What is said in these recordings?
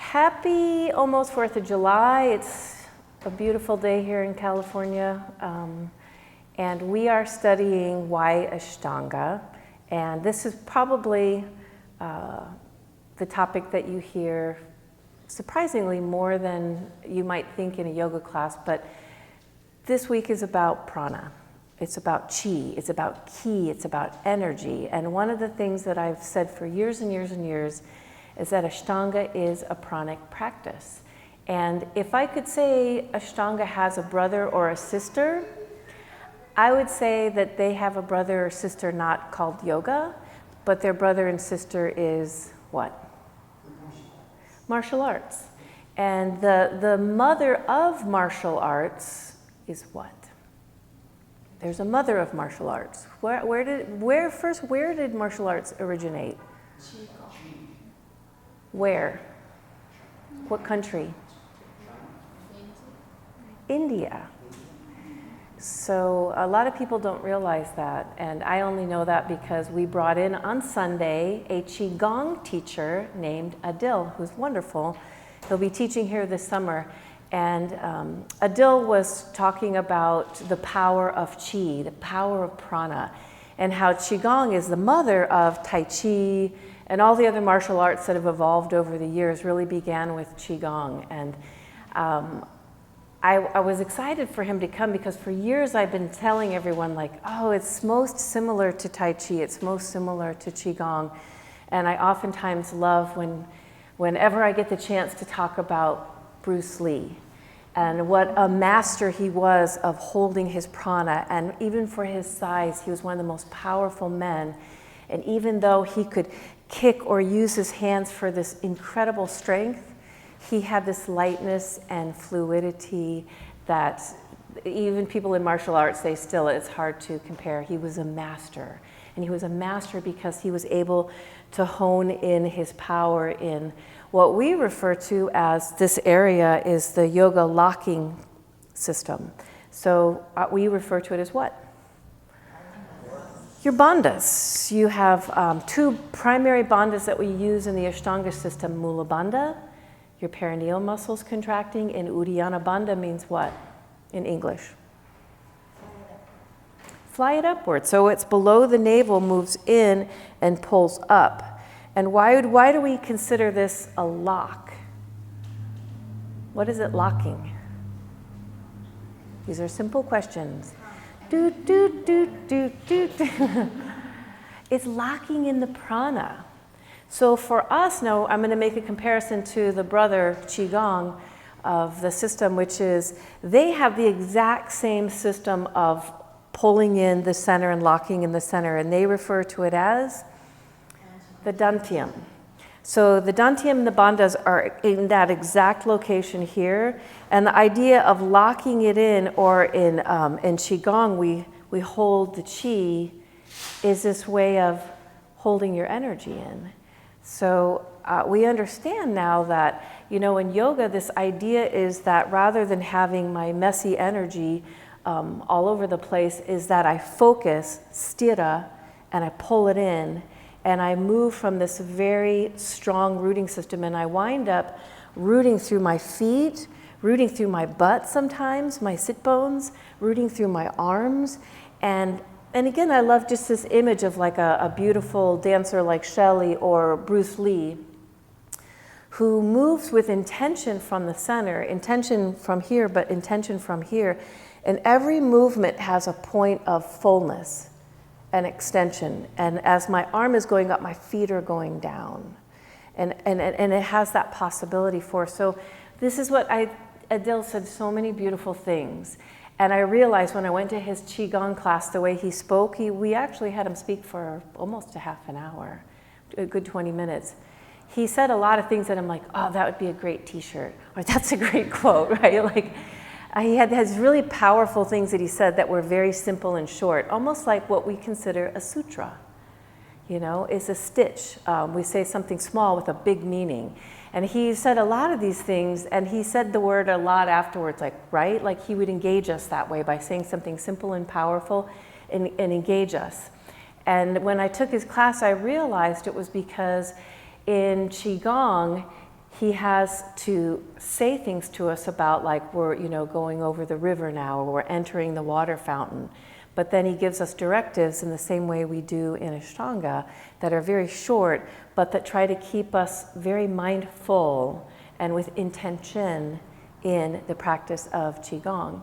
Happy almost 4th of July. It's a beautiful day here in California. And we are studying why Ashtanga. And this is probably the topic that you hear surprisingly more than you might think in a yoga class. But this week is about prana. It's about chi, it's about ki, it's about energy. And one of the things that I've said for years and years and years is that Ashtanga is a pranic practice. And if I could say Ashtanga has a brother or a sister, I would say that they have a brother or sister not called yoga, but their brother and sister is what? Martial arts. And the mother of martial arts is what? There's a mother of martial arts. Where did martial arts originate? Where? What country? India. So a lot of people don't realize that, and I only know that because we brought in on Sunday a Qigong teacher named Adil, who's wonderful. He'll be teaching here this summer, and Adil was talking about the power of Qi, the power of prana, and how Qigong is the mother of Tai Chi, and all the other martial arts that have evolved over the years really began with Qigong. And I was excited for him to come because for years I've been telling everyone like, oh, it's most similar to Tai Chi, it's most similar to Qigong. And I oftentimes love whenever I get the chance to talk about Bruce Lee and what a master he was of holding his prana. And even for his size, he was one of the most powerful men. And even though he could kick or use his hands for this incredible strength, he had this lightness and fluidity that even people in martial arts, it's hard to compare. He was a master. And he was a master because he was able to hone in his power in what we refer to as, this area is the yoga locking system. So we refer to it as what? Your bandhas. You have two primary bandhas that we use in the Ashtanga system, Mula Bandha, your perineal muscles contracting, and Uddiyana Bandha means what in English? Fly it upward. So it's below the navel, moves in and pulls up. And why do we consider this a lock? What is it locking? These are simple questions. Do, do, do, do, do, do. It's locking in the prana. So for us now, I'm going to make a comparison to the brother Qigong of the system, which is they have the exact same system of pulling in the center and locking in the center, and they refer to it as the dantian. So the dantian and the bandhas are in that exact location here, and the idea of locking it in, or in Qigong, we hold the Qi, is this way of holding your energy in. So we understand now that, in yoga, this idea is that rather than having my messy energy all over the place, is that I focus, sthira, and I pull it in, and I move from this very strong rooting system, and I wind up rooting through my feet, rooting through my butt sometimes, my sit bones, rooting through my arms. And again, I love just this image of like a beautiful dancer like Shala or Bruce Lee, who moves with intention from the center, intention from here, but intention from here. And every movement has a point of fullness and extension. And as my arm is going up, my feet are going down. And it has that possibility for. So this is what Adil said so many beautiful things. And I realized when I went to his Qigong class, the way he spoke, we actually had him speak for almost a half an hour, a good 20 minutes. He said a lot of things that I'm like, oh, that would be a great t-shirt, or that's a great quote, right? Like, he has really powerful things that he said that were very simple and short, almost like what we consider a sutra, is a stitch. We say something small with a big meaning. And he said a lot of these things, and he said the word a lot afterwards, like he would engage us that way by saying something simple and powerful and engage us. And when I took his class, I realized it was because in Qigong, he has to say things to us about, like, we're, going over the river now, or we're entering the water fountain. But then he gives us directives in the same way we do in Ashtanga that are very short, but that try to keep us very mindful and with intention in the practice of Qigong.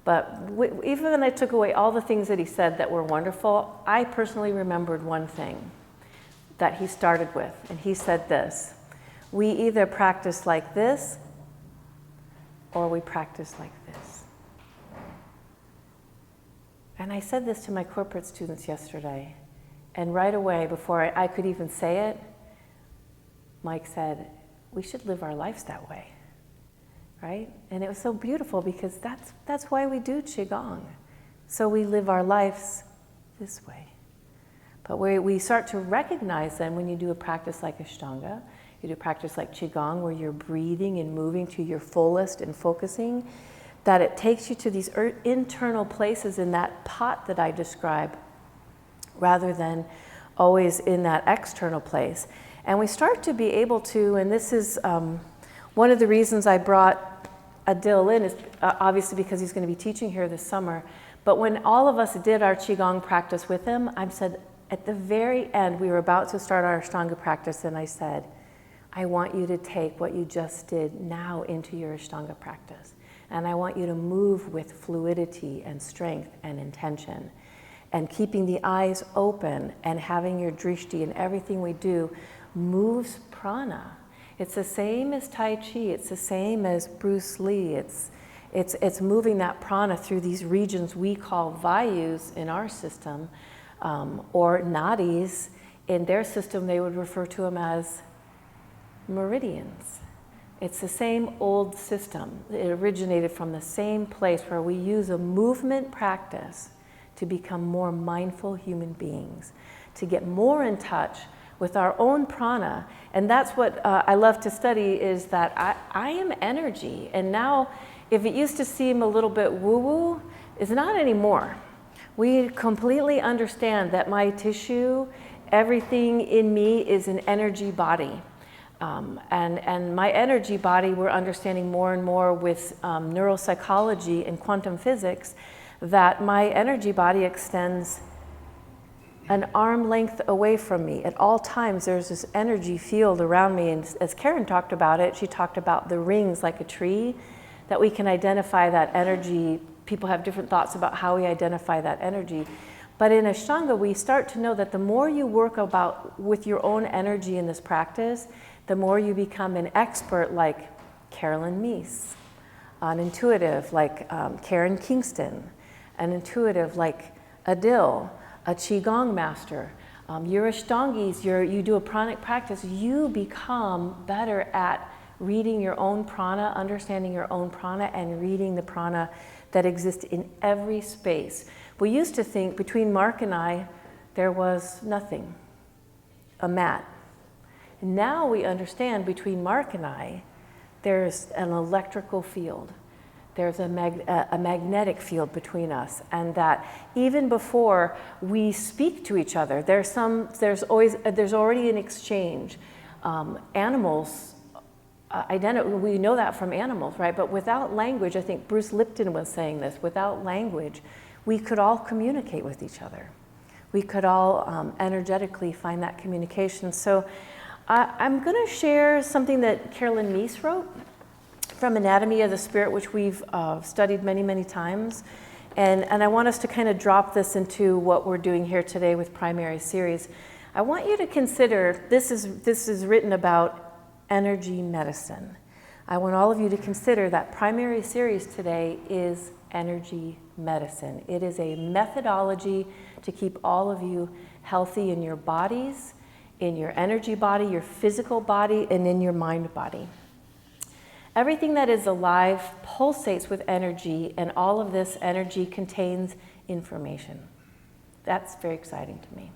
But even when I took away all the things that he said that were wonderful, I personally remembered one thing that he started with. And he said this: we either practice like this or we practice like this. And I said this to my corporate students yesterday. And right away, before I could even say it, Mike said, we should live our lives that way, right? And it was so beautiful because that's why we do Qigong. So we live our lives this way. But we start to recognize then when you do a practice like Ashtanga, you do a practice like Qigong where you're breathing and moving to your fullest and focusing, that it takes you to these internal places in that pot that I describe, rather than always in that external place. And we start to be able to, and this is one of the reasons I brought Adil in, is obviously because he's going to be teaching here this summer. But when all of us did our Qigong practice with him, I said, at the very end, we were about to start our Ashtanga practice, and I said, I want you to take what you just did now into your Ashtanga practice. And I want you to move with fluidity and strength and intention. And keeping the eyes open and having your drishti in everything we do moves prana. It's the same as Tai Chi. It's the same as Bruce Lee. It's moving that prana through these regions we call vayus in our system, or nadis. In their system, they would refer to them as meridians. It's the same old system. It originated from the same place where we use a movement practice to become more mindful human beings, to get more in touch with our own prana. And that's what I love to study, is that I am energy. And now, if it used to seem a little bit woo-woo, it's not anymore. We completely understand that my tissue, everything in me is an energy body. And my energy body, we're understanding more and more with neuropsychology and quantum physics, that my energy body extends an arm length away from me. At all times, there's this energy field around me. And as Karen talked about it, she talked about the rings like a tree, that we can identify that energy. People have different thoughts about how we identify that energy. But in Ashtanga, we start to know that the more you work with your own energy in this practice, the more you become an expert like Carolyn Meese, an intuitive like Karen Kingston, an intuitive like Adil, a Qigong master. You're Ashtangis, you do a pranic practice, you become better at reading your own prana, understanding your own prana, and reading the prana that exists in every space. We used to think between Mark and I, there was nothing, a mat. Now we understand between Mark and I, there's an electrical field. There's a magnetic field between us, and that even before we speak to each other, there's already an exchange. Animals, we know that from animals, right? But without language, I think Bruce Lipton was saying this, without language, we could all communicate with each other. We could all energetically find that communication. So I'm going to share something that Carolyn Meese wrote from Anatomy of the Spirit, which we've studied many, many times. And I want us to kind of drop this into what we're doing here today with Primary Series. I want you to consider, this is written about energy medicine. I want all of you to consider that Primary Series today is energy medicine. It is a methodology to keep all of you healthy in your bodies, in your energy body, your physical body, and in your mind body. Everything that is alive pulsates with energy, and all of this energy contains information. That's very exciting to me.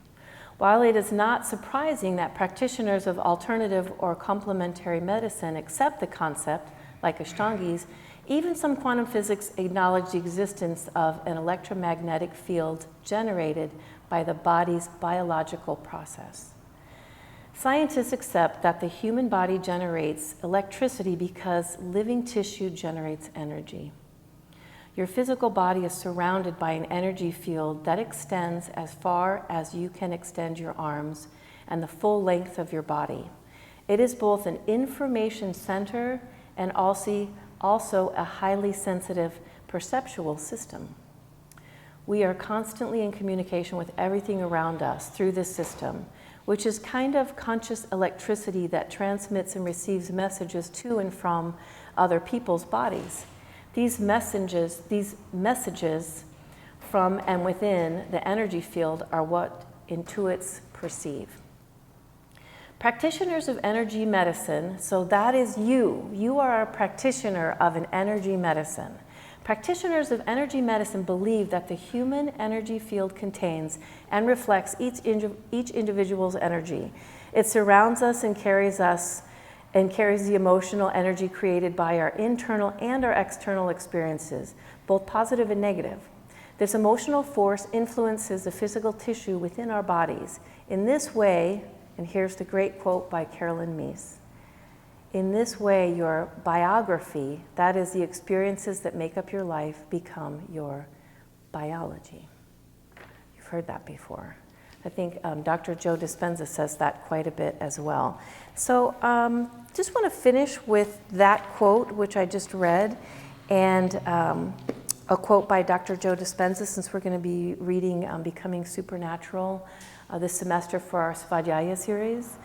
While it is not surprising that practitioners of alternative or complementary medicine accept the concept, like Ashtangis, even some quantum physics acknowledge the existence of an electromagnetic field generated by the body's biological process. Scientists accept that the human body generates electricity because living tissue generates energy. Your physical body is surrounded by an energy field that extends as far as you can extend your arms and the full length of your body. It is both an information center and also a highly sensitive perceptual system. We are constantly in communication with everything around us through this system, which is kind of conscious electricity that transmits and receives messages to and from other people's bodies. These messages from and within the energy field are what intuits perceive. Practitioners of energy medicine, so that is you. You are a practitioner of an energy medicine. Practitioners of energy medicine believe that the human energy field contains and reflects each individual's energy. It surrounds us and carries the emotional energy created by our internal and our external experiences, both positive and negative. This emotional force influences the physical tissue within our bodies. In this way, and here's the great quote by Carolyn Meese, in this way, your biography, that is the experiences that make up your life, become your biology. You've heard that before. I think Dr. Joe Dispenza says that quite a bit as well. So just want to finish with that quote, which I just read, and a quote by Dr. Joe Dispenza, since we're going to be reading Becoming Supernatural this semester for our Svadhyaya series.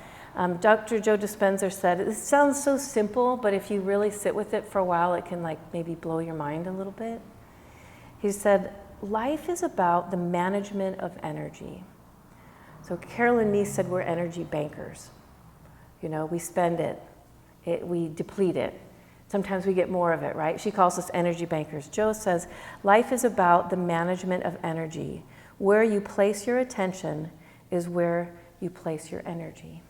Dr. Joe Dispenza said, it sounds so simple, but if you really sit with it for a while, it can maybe blow your mind a little bit. He said, life is about the management of energy. So Carolyn Meese said we're energy bankers. You know, we spend it, we deplete it. Sometimes we get more of it, right? She calls us energy bankers. Joe says, life is about the management of energy. Where you place your attention is where you place your energy.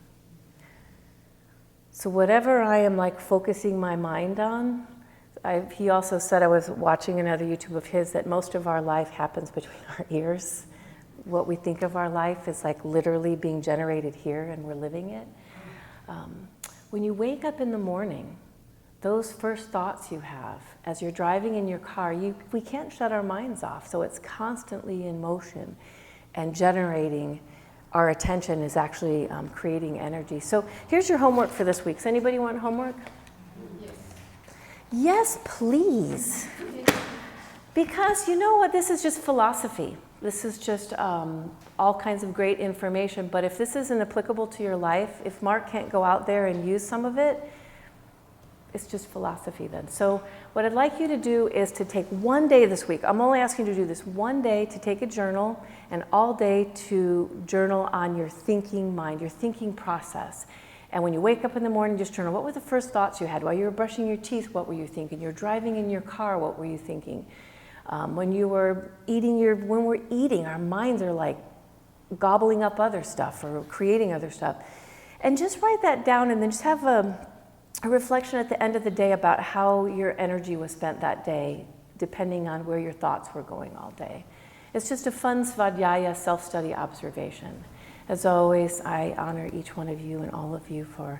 So whatever I am focusing my mind on, he also said, I was watching another YouTube of his, that most of our life happens between our ears. What we think of our life is literally being generated here and we're living it. When you wake up in the morning, those first thoughts you have as you're driving in your car, we can't shut our minds off. So it's constantly in motion and generating. Our attention is actually creating energy. So here's your homework for this week. Does anybody want homework? Yes. Yes, please. Because you know what? This is just philosophy. This is just all kinds of great information. But if this isn't applicable to your life, if Mark can't go out there and use some of it, it's just philosophy then. So what I'd like you to do is to take one day this week. I'm only asking you to do this one day, to take a journal, and all day to journal on your thinking mind, your thinking process. And when you wake up in the morning, just journal. What were the first thoughts you had? While you were brushing your teeth, what were you thinking? You're driving in your car, what were you thinking? When we're eating, our minds are gobbling up other stuff or creating other stuff. And just write that down and then just have a reflection at the end of the day about how your energy was spent that day, depending on where your thoughts were going all day. It's just a fun Svadhyaya self-study observation. As always, I honor each one of you and all of you for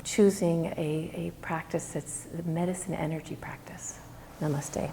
choosing a practice that's the medicine energy practice. Namaste.